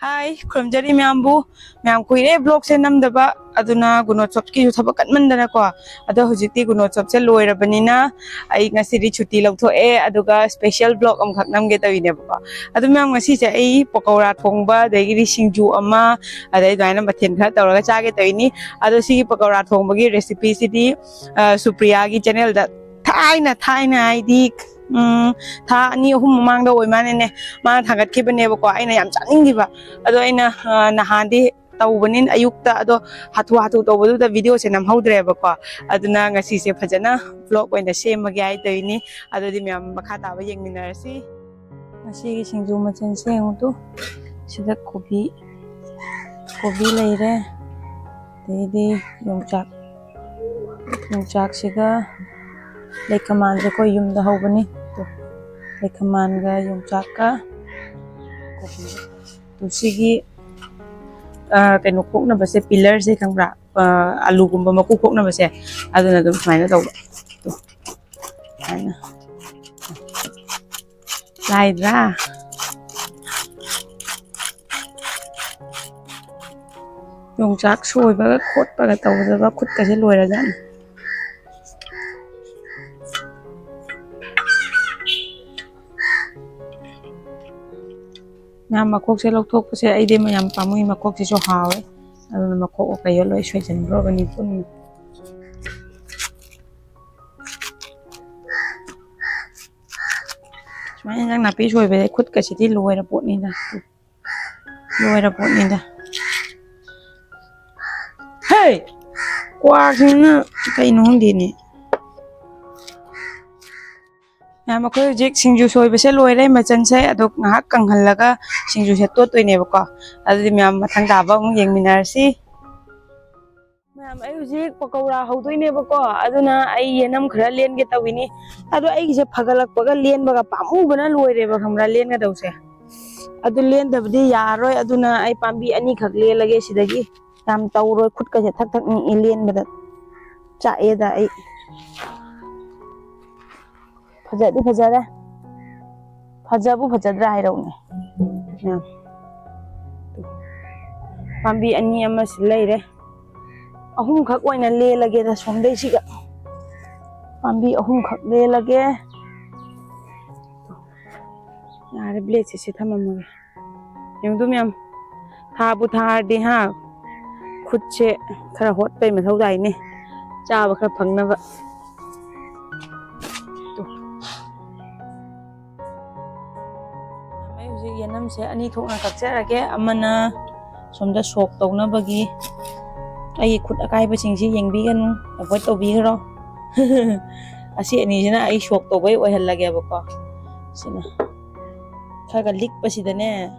Hi, khurumjari myambu myam kuire blog se namdaba aduna gunotchop ki thaba kanmandana ko ado hojikti gunotchop se loirabanina ai ngasiri chuti lawthoe aduga special blog amkhak namge tawine ba adu myam ngasi se ai pakora thongba degi singju ama adai daina mathen kha tawraga chage tawini adu sigi pakora thongba gi recipe sidi Supriya gi channel da thaina aidi tha ani ahum mamangda oimane ma thagat khibane ko aina yam chaningiba ado aina nahandi tawbanin ayukta ado hatu tawbadu da video se nam haudre ba ko aduna ngasi se phajana vlog oina semagi ai toini ado di myam makha ta ba yengminarasi ngasi gi singju machen se ngutu sida kobi leire dedi yongchak siga lekaman je ko yumda hobani lekaman ga yongchak ka kobi tusigi kenu kokna base pillar se kangbra alu gumba maku kokna base aduna dum smaina tawba to ana laidra yongchak soi ba khot ba tawda ba khut ka se loira jan Nam makok se lokthok pa se aide mayam pamui makok se so hawe aduna makok ka yo loi soijan bro bani pun mai nang napi soi be khut ka siti loira pot ni da hey kwa sina kai no handi ni Nam ko jik singju soi be se loire machan se adok ngahak kanghallaga singju se to toine ba ko adi myam mathang da ba mung yengminar si myam ai jik pakora haudoine ba ko aduna ai yenam khara len ge tawini ado ai se phagalak paga len ba pamu bana loire ba khamra len ga dause adu len dabdi yaroi aduna ai pambi ani khak le lage sidagi tam tawroi khut ka se thak ni len ba da cha e da ai fajare fajabu fajadra hairone pambi ani ama silaire ahum khak oina le lage da somdei siga pambi ahum khak le lage yare blade se thamamage yengdum yam tha bu tha de ha khut che khara hot pe ma thau dai ne cha ba khara phangna ba yanam se ani thokna kakcherage amana somda sok tawna bagi ai khut akai ba singsi yengbi ganu avoid to bi ro asi ani jina ai sok to bai oi hallage ba ko sina khaga lik pasidane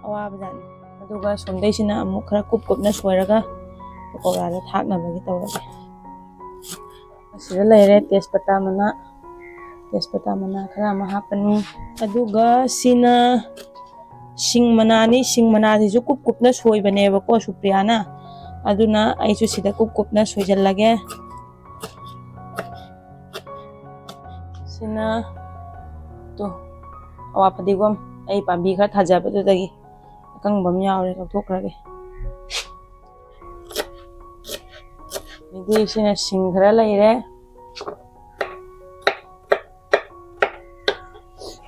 awa bajan aduga somdai sina amu khara kup na soiraga pakora da thakna bagi tawrage asira leire tespata mana khara ma hapani aduga sina sing mana ji kup na soi bane ba ko Supriya na aduna ai chu sida kup na soi jal lage sina to awa padigom ai pambi kha thaja ba to dagi akang bam yaure lokthokrage idi sina sing khara leire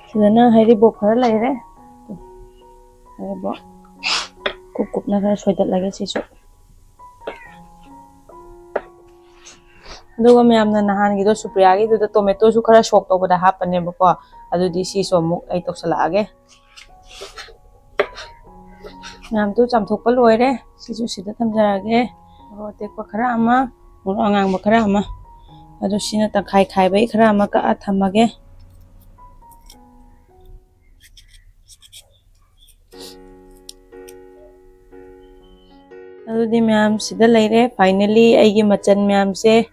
sidana hairi bo khara leire kup na khara soidat lage sisu aduga myamna nahan gi do Supriya gi do tomato su khara sok to bada hapane ba ko adu di si so muk ai toksala age myam tu chamthok pa loire sisu sida thamjarage ro tek pa khara ama mur angang ba khara ama adu sina ta khai bai khara ama ka athamage Adudi myam sida leire finally aigi machan myam se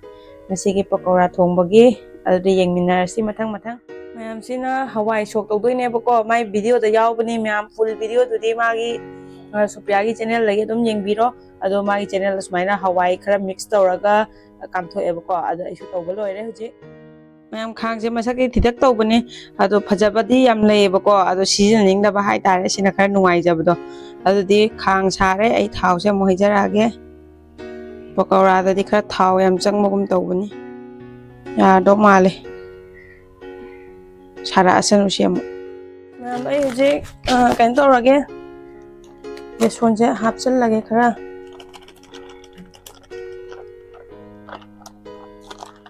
ngasigi pakora thongbagi adudi yengminarasi mathang myam sina hawai sok tawdoine ba ko mai video da yawbani myam full video dudi magi Supriya gi channel lagi dum yengbiro ado magi channel smaina hawai khara mix tawraga kamthoe ba ko ado isu tawba loire huji ꯃꯌꯥꯝ ꯈꯥꯡꯁꯦ ꯃꯁꯛꯇꯤ ꯊꯤꯗꯛ ꯇꯧꯕꯅꯦ ꯑꯗꯣ ꯐꯖꯕꯗꯤ ꯌꯥꯝ ꯂꯩꯌꯦꯕꯀꯣ ꯑꯗꯣ ꯁꯤꯖꯤꯟꯅꯅꯤꯡꯗꯕ ꯍꯥꯏꯇꯥꯔꯦ ꯁꯤꯅ ꯈꯔ ꯅꯨꯡꯉꯥꯏꯖꯕꯗꯣ ꯑꯗꯨꯗꯤ ꯈꯥꯡ ꯁꯥꯔꯦ ꯑꯩ ꯊꯥꯎꯁꯦ ꯑꯃꯨꯛ ꯍꯩꯖꯔꯛꯑꯒꯦ ꯄꯀꯧꯔꯥꯗꯗꯤ ꯈꯔ ꯊꯥꯎ ꯌꯥꯝ ꯆꯪꯕꯒꯨꯝ ꯇꯧꯕꯅꯤ ꯌꯥꯗꯧ ꯃꯥꯜꯂꯦ ꯁꯥꯔꯛꯑꯁꯅꯨ ꯁꯤ ꯑꯃꯨꯛ ꯃꯌꯥꯝ ꯑꯩ ꯍꯧꯖꯤꯛ ꯀꯩꯅꯣ ꯇꯧꯔꯒꯦ ꯕꯦꯁꯣꯟꯁꯦ ꯍꯥꯞꯆꯤꯜꯂꯒꯦ ꯈꯔ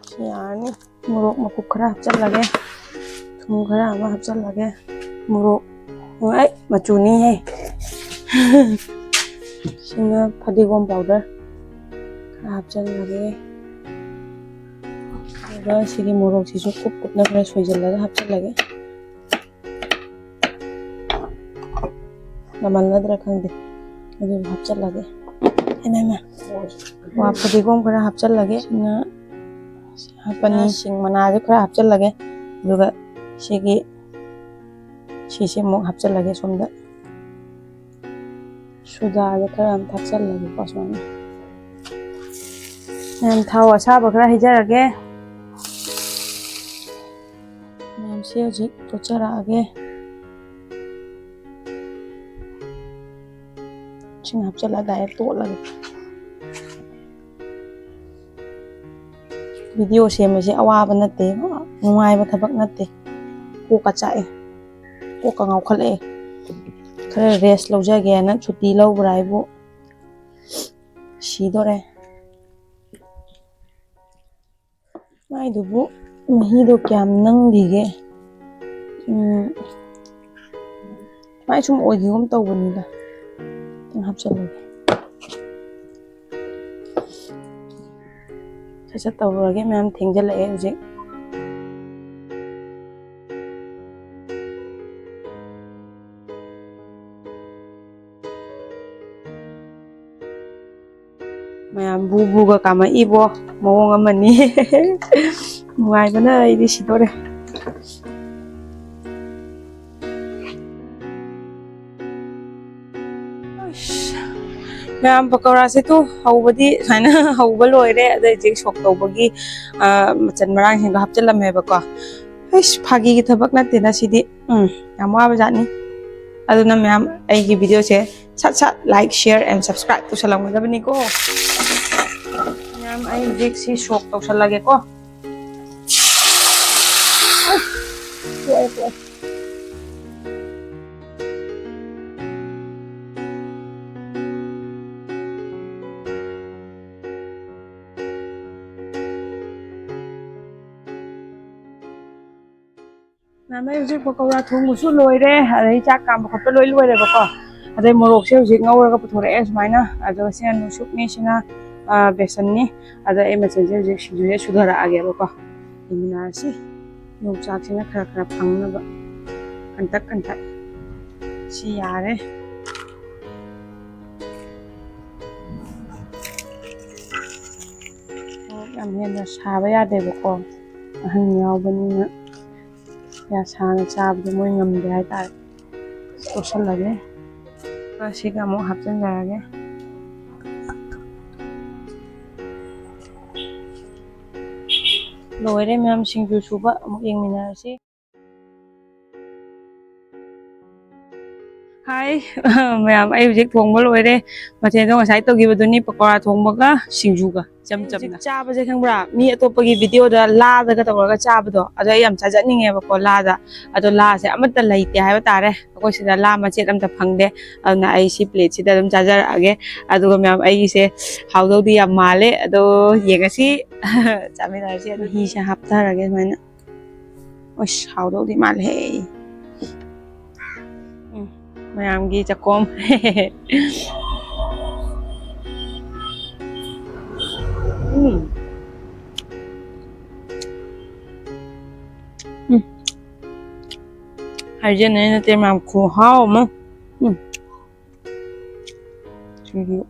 ꯁꯤ ꯌꯥꯔꯅꯤ ꯃꯣꯔꯣꯛ ꯃꯀꯨꯞ ꯈꯔ ꯍꯥꯞꯆꯤꯜꯂꯒꯦ ꯊꯨꯝ ꯈꯔ ꯑꯃ ꯍꯥꯞꯆꯤꯜꯂꯒꯦ ꯃꯣꯔꯣꯛ ꯑꯩ ꯃꯆꯨꯅꯤꯍꯦ ꯁꯤꯅ ꯐꯗꯤꯒꯣꯝ ꯄꯥꯎꯗꯔ ꯈꯔ ꯍꯥꯞꯆꯤꯜꯂꯒꯦ ꯑꯗꯨꯒ ꯁꯤꯒꯤ ꯃꯣꯔꯣꯛꯁꯤꯁꯨ ꯀꯨꯞ ꯀꯨꯞꯅ ꯈꯔ ꯁꯣꯏꯖꯤꯜꯂꯒ ꯍꯥꯞꯆꯤꯜꯂꯒꯦ ꯅꯝꯃꯜꯂꯗ꯭ꯔꯥ ꯈꯪꯗꯦ ꯑꯗꯨ ꯍꯥꯞꯆꯤꯜꯂꯒꯦ ꯋꯥ ꯐꯗꯤꯒꯣꯝ ꯈꯔ ꯍꯥꯞꯆꯤꯜꯂꯒꯦ ꯁꯤꯅ ꯍꯥꯞꯄꯅꯤ ꯁꯤꯡ ꯃꯅꯥꯁꯦ ꯈꯔ ꯍꯥꯞꯆꯤꯜꯂꯒꯦ ꯑꯗꯨꯒ ꯁꯤꯁꯦ ꯑꯃꯨꯛ ꯍꯥꯞꯆꯤꯜꯂꯒꯦ ꯁꯣꯝꯗ ꯁꯨꯗꯥꯁꯦ ꯈꯔ ꯑꯃ ꯊꯥꯛꯆꯤꯜꯂꯒꯦꯀꯣ ꯁꯨꯃꯥꯏꯅ ꯃꯌꯥꯝ ꯊꯥꯎ ꯑꯁꯥꯕ ꯈꯔ ꯍꯩꯖꯔꯒꯦ ꯃꯌꯥꯝꯁꯦ ꯍꯧꯖꯤꯛ ꯇꯣꯠꯆꯔꯛꯑꯒꯦ ꯏꯁꯤꯡ ꯍꯥꯞꯆꯤꯜꯂꯒ ꯗꯥꯏꯔꯦꯛ ꯇꯣꯠꯂꯒꯦ ꯚꯤꯗꯤꯑꯣ ꯁꯦꯝꯕꯁꯦ ꯑꯋꯥꯕ ꯅꯠꯇꯦ ꯅꯨꯡꯉꯥꯏꯕ ꯊꯕꯛ ꯅꯠꯇꯦ ꯀꯣꯛꯀ ꯆꯥꯛꯑꯦ ꯀꯣꯛꯀ ꯉꯥꯎꯈꯠꯂꯛꯑꯦ ꯈꯔ ꯔꯦꯁ ꯂꯧꯖꯒꯦꯅ ꯁꯨꯇꯤ ꯂꯧꯕ꯭ꯔꯥ ꯍꯥꯏꯕꯨ ꯁꯤꯗꯣꯔꯦ ꯃꯥꯏꯗꯨꯕꯨ ꯃꯍꯤꯗꯣ ꯀꯌꯥꯝ ꯅꯪꯈꯤꯒꯦ ꯁꯨꯃꯥꯏ ꯁꯨꯝ ꯑꯣꯏꯈꯤꯒꯨꯝ ꯇꯧꯕꯅꯤꯗ ꯈꯤꯇꯪ ꯍꯥꯞꯆꯤꯜꯂꯒꯦ ꯁꯠ ꯇꯧꯔꯨꯔꯒꯦ ꯃꯌꯥꯝ ꯊꯦꯡꯖꯤꯜꯂꯛꯑꯦ ꯍꯧꯖꯤꯛ ꯃꯌꯥꯝ ꯕꯨꯒ ꯀꯥꯝꯃꯛꯏꯕꯣ ꯃꯑꯣꯡ ꯑꯃꯅꯤ ꯅꯨꯡꯉꯥꯏꯕꯅ ꯑꯩꯗꯤ ꯁꯤꯗꯣꯔꯦ ꯃꯌꯥꯝ ꯄꯀꯧꯔꯥꯁꯦ ꯍꯧꯕꯗꯤ ꯁꯨꯃꯥꯏꯅ ꯍꯧꯕ ꯂꯣꯏꯔꯦ ꯑꯗꯩ ꯍꯧꯖꯤꯛ ꯁꯣꯛ ꯇꯧꯕꯒꯤ ꯃꯆꯜ ꯃꯔꯥꯡꯁꯤꯡꯗꯣ ꯍꯥꯞꯆꯤꯜꯂꯝꯃꯦꯕꯀꯣ ꯑꯩꯁ ꯐꯥꯒꯤꯒꯤ ꯊꯕꯛ ꯅꯠꯇꯦꯅ ꯁꯤꯗꯤ ꯌꯥꯝ ꯋꯥꯕ ꯖꯥꯠꯅꯤ ꯑꯗꯨꯅ ꯃꯌꯥꯝ ꯑꯩꯒꯤ ꯚꯤꯗꯤꯑꯣꯁꯦ ꯁꯠ ꯁꯠ ꯂꯥꯏꯛ ꯁꯤꯌꯔ ꯑꯦꯟ ꯁꯕꯁꯀ꯭ꯔꯥꯏꯕ ꯇꯧꯁꯜꯂꯝꯒꯗꯕꯅꯤꯀꯣ ꯃꯌꯥꯝ ꯑꯩ ꯍꯧꯖꯤꯛ ꯁꯤ ꯁꯣꯛ ꯇꯧꯁꯜꯂꯒꯦꯀꯣ ꯃꯌꯥꯝ ꯑꯩ ꯍꯧꯖꯤꯛ ꯄꯀꯧꯔꯥ ꯊꯣꯡꯕꯁꯨ ꯂꯣꯏꯔꯦ ꯑꯗꯩ ꯆꯥꯛ ꯀꯥꯝꯕ ꯈꯣꯠꯄ ꯂꯣꯏ ꯂꯣꯏꯔꯦꯕꯀꯣ ꯑꯗꯩ ꯃꯣꯔꯣꯛꯁꯦ ꯍꯧꯖꯤꯛ ꯉꯧꯔꯒ ꯄꯨꯊꯣꯔꯛꯑꯦ ꯁꯨꯃꯥꯏꯅ ꯑꯗꯣ ꯁꯤꯅ ꯅꯨꯁꯨꯛꯅꯤ ꯁꯤꯅ ꯕꯦꯁꯟꯅꯤ ꯑꯗ ꯑꯩ ꯃꯆꯜꯁꯦ ꯍꯧꯖꯤꯛ ꯁꯤꯡꯖꯨꯁꯦ ꯁꯨꯊꯔꯛꯑꯒꯦꯕꯀꯣ ꯌꯦꯡꯃꯤꯟꯅꯔꯁꯤ ꯌꯣꯡꯆꯥꯛꯁꯤꯅ ꯈꯔ ꯈꯔ ꯐꯪꯅꯕ ꯀꯟꯇꯛ ꯀꯟꯇꯛ ꯁꯤ ꯌꯥꯔꯦ ꯌꯥꯝ ꯍꯦꯟꯅ ꯁꯥꯕ ꯌꯥꯗꯦꯕꯀꯣ ꯑꯍꯟ ꯌꯥꯎꯕꯅꯤꯅ ꯀꯌꯥ ꯁꯥꯅ ꯆꯥꯕꯗꯣ ꯃꯣꯏ ꯉꯝꯗꯦ ꯍꯥꯏꯇꯥꯔꯦ ꯇꯣꯠꯁꯜꯂꯒꯦ ꯁꯤꯒ ꯑꯃꯨꯛ ꯍꯥꯞꯆꯤꯟꯖꯔꯒꯦ ꯂꯣꯏꯔꯦ ꯃꯌꯥꯝ ꯁꯤꯡꯖꯨ ꯁꯨꯕ ꯑꯃꯨꯛ ꯌꯦꯡꯃꯤꯟꯅꯔꯁꯤ ꯍꯥꯏ ꯃꯌꯥꯝ ꯑꯩ ꯍꯧꯖꯤꯛ ꯊꯣꯡꯕ ꯂꯣꯏꯔꯦ ꯃꯊꯦꯜꯗꯣ ꯉꯁꯥꯏ ꯇꯧꯈꯤꯕꯗꯨꯅꯤ ꯄꯀꯧꯔꯥ ꯊꯣꯡꯕꯒ ꯁꯤꯡꯖꯨꯒ ꯏꯆꯝ ꯆꯝꯅ ꯆꯥꯕꯁꯦ ꯈꯪꯕ꯭ꯔꯥ ꯃꯤ ꯑꯇꯣꯞꯄꯒꯤ ꯚꯤꯗꯤꯑꯣꯗ ꯂꯥꯗꯒ ꯇꯧꯔꯒ ꯆꯥꯕꯗꯣ ꯑꯗꯣ ꯑꯩ ꯌꯥꯝ ꯆꯥꯖꯅꯤꯡꯉꯦꯕꯀꯣ ꯂꯥꯗ ꯑꯗꯣ ꯂꯥꯁꯦ ꯑꯃꯠꯇ ꯂꯩꯇꯦ ꯍꯥꯏꯕ ꯇꯥꯔꯦ ꯑꯩꯈꯣꯏ ꯁꯤꯗ ꯂꯥ ꯃꯆꯦꯠ ꯑꯝꯇ ꯐꯪꯗꯦ ꯑꯗꯨꯅ ꯑꯩ ꯁꯤ ꯄ꯭ꯂꯦꯠꯁꯤꯗ ꯑꯗꯨꯝ ꯆꯥꯖꯔꯛꯑꯒꯦ ꯑꯗꯨꯒ ꯃꯌꯥꯝ ꯑꯩꯒꯤꯁꯦ ꯍꯥꯎꯗꯧꯗꯤ ꯌꯥꯝ ꯃꯥꯜꯂꯦ ꯑꯗꯣ ꯌꯦꯡꯉꯁꯤ ꯆꯥꯃꯤꯟꯅꯔꯁꯤ ꯃꯍꯤꯁꯦ ꯍꯥꯞꯊꯔꯒꯦ ꯁꯨꯃꯥꯏꯅ ꯑꯁ ꯍꯥꯎꯗꯧꯗꯤ ꯃꯥꯜꯂꯦ ꯃꯌꯥꯝꯒꯤ ꯆꯥꯛꯈꯣꯝ ꯍꯥꯏꯖꯟꯅꯩ ꯅꯠꯇꯦ ꯃꯌꯥꯝ ꯈꯨꯍꯥꯎ ꯑꯃ ꯁꯤꯡꯖꯨ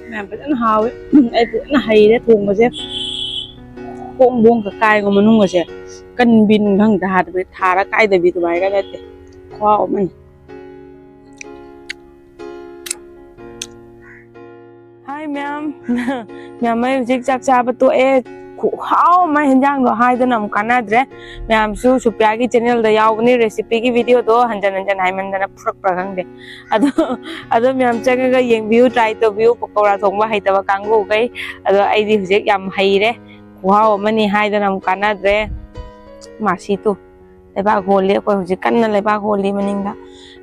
ꯃꯌꯥꯝ ꯐꯖꯅ ꯍꯥꯎꯋꯦ ꯑꯩ ꯐꯖꯅ ꯍꯩꯔꯦ ꯊꯣꯡꯕꯁꯦ ꯕꯣꯡ ꯕꯣꯡꯒ ꯀꯥꯏꯒꯣ ꯃꯅꯨꯡꯒꯁꯦ cân pin thằng thà đã cay tại vì tụi bay cái đấy khoa của mình Hi ma'am ma'am ơi dịch chắc cha bắt tụi em how mai hình dạng đó hai đứa nằm cắn á đấy ma'am su supya cái channel đó yau cái recipe cái video đó hanjan hai mình đã prak prakang đấy ado ma'am chắc cái view try to view pakora thong ba hay tao kang go cái ado ai đi dịch yam hay đấy wow mani hai đứa nằm cắn á đấy mà xí tu lấy ba goli coi dịch cắn lấy ba goli mình đó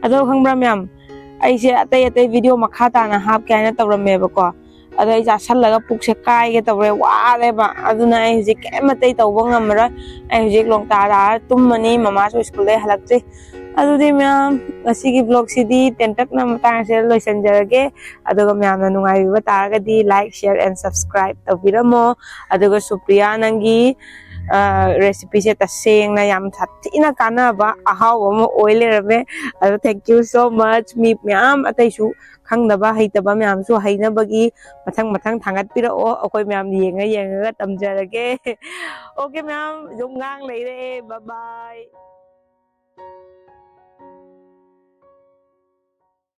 ado không ra ma'am ai sẽ tay video mà khá ta na hấp cái này tao làm mẹ bà co ở đây giả sắt là cái bục sẽ cay cái tàu này quá đấy bà ở đây này gì kém mà tay tàu bông ngầm rồi anh gì lòng ta đã tum mani mama so school đấy halak chứ ở đây mẹasi cái vlog cd ten tak na matang sẽ lôi sân giờ cái ở đây mẹ na nungai với ta cái đi like share and subscribe tàu video mo ở đây có Supriya nangi recipe sẽ ta xem na yam thật tí na cana ba ahau mà oil rồi thank you so much mi ma'am ở đây su khang da ba hay ta ba ma'am su hay na bagi mathang thangat pira o akoi ma'am yenga tầm giờ cái okay ma'am dùng ngang lấy đây bye bye